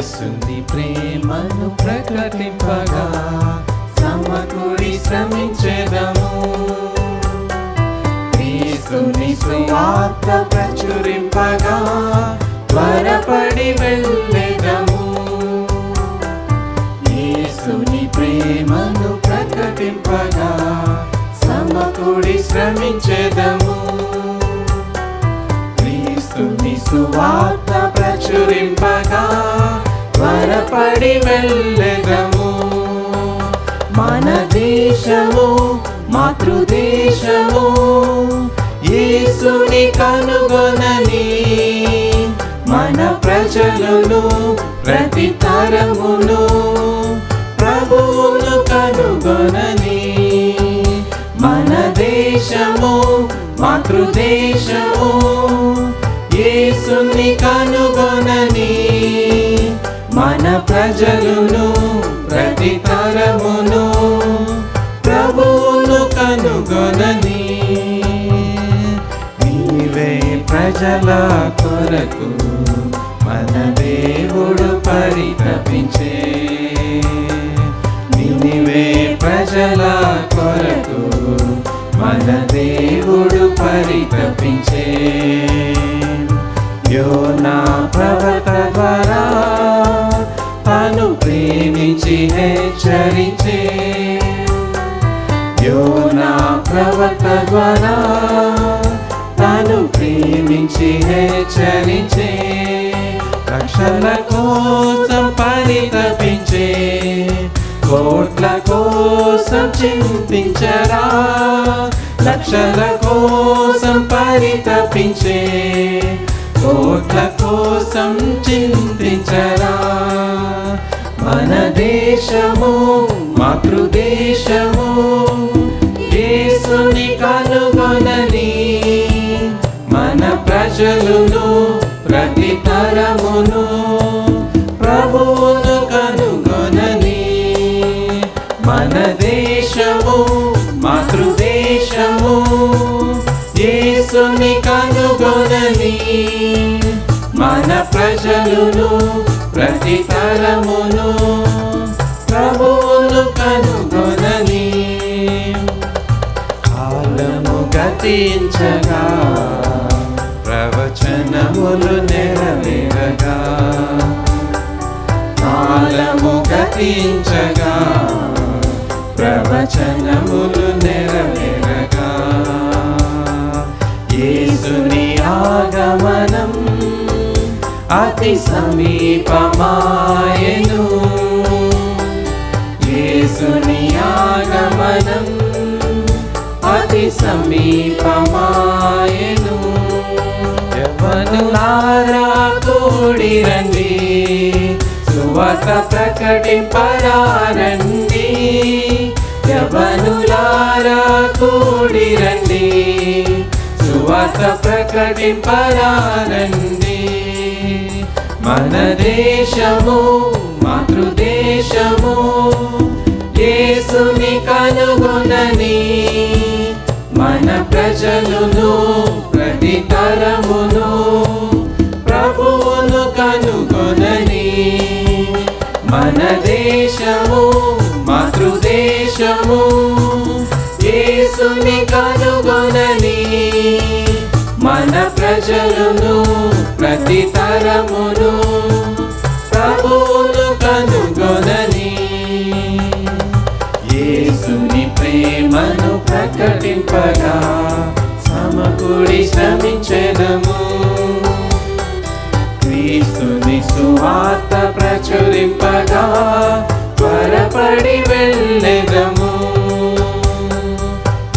యేసుని ప్రేమను ప్రకటింపగా సమకూడి శ్రమించెదము. క్రీస్తుని సువార్త ప్రచురింపగా త్వరపడి వెళ్ళెదము. యేసుని ప్రేమను ప్రకటింపగా సమకూడి శ్రమించెదము. క్రీస్తుని సువార్త ప్రచురింపగా త్వరపడి వెళ్ళెదము. మన దేశము మాతృదేశము యేసుని కనుగొనని, మన ప్రజలను ప్రతి తరమును ప్రభువును కనుగొనని. మన దేశము మాతృదేశము యేసుని కనుగొనని, మన ప్రజలను ప్రతి తరమును ప్రభువును కనుగొనని. నీవే ప్రజల కొరకు మన దేవుడు పరితపించే, నీవే ప్రజల కొరకు మన దేవుడు పరితపించే. యోనా ప్రవక్త ద్వారా తను ప్రేమించి హెచ్చరించే, యోనా ప్రవక్త ద్వారా తను ప్రేమించి హెచ్చరించే. రక్షణ కోసం పరితపించే, కోట్ల కోసం చింతించరా, లక్షల కోసం పరితపించే, కోట్ల కోసం చింతించరా. మన దేశము మాతృదేశము యేసుని కనుగొనని, మన ప్రజలను ప్రతి తరమును ప్రభువును కనుగొనని. మన దేశము మాతృదేశము యేసుని కనుగొనని, మన ప్రజలను ప్రతి తరమును ప్రభువును కనుగొనని. కాలము గతించగా ప్రవచనములు నెరవేరగా, కాలము గతించగా ప్రవచనములు నెరవేరగా, యేసుని ఆగమనం అతి సమీపమాయెను. యేసుని ఆగమనం అతి సమీపమాయెను. యవ్వనులారా కూడి రండి, సువార్త ప్రకటింపరారండి. యవ్వనులారా కూడి రండి, సువార్త ప్రకటింపరారండి. మన దేశము మాతృదేశము యేసుని కనుగొనని, మన ప్రజలను ప్రతి తరమును ప్రభువును కనుగొనని. మన దేశము మాతృదేశము యేసుని కనుగొనని, మన ప్రజలను ప్రతి తరమును ప్రభువును కనుగొనని. యేసుని ప్రేమను ప్రకటింపగా సమకూడి శ్రమించెదము. క్రీస్తుని సువార్త ప్రచురింపగా త్వరపడి వెళ్ళెదము.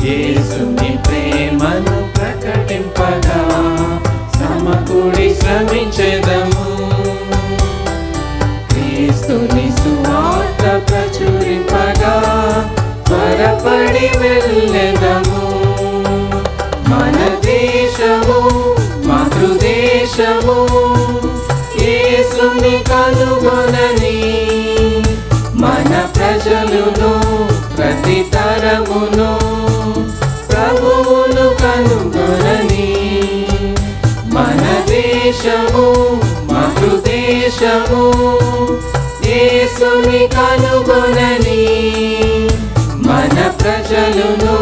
యేసుని ప్రేమను ప్రకటింపగా సమకూడి శ్రమించెదము. క్రీస్తుని సువార్త ప్రచురింపగా త్వరపడి వెళ్ళెదము. మన దేశము మాతృదేశము యేసుని కనుగొనని, మన ప్రజలను ప్రతి తరమును ప్రభువును కనుగొనని. మన దేశము మాతృదేశము కనుగొనని మన ప్రజలను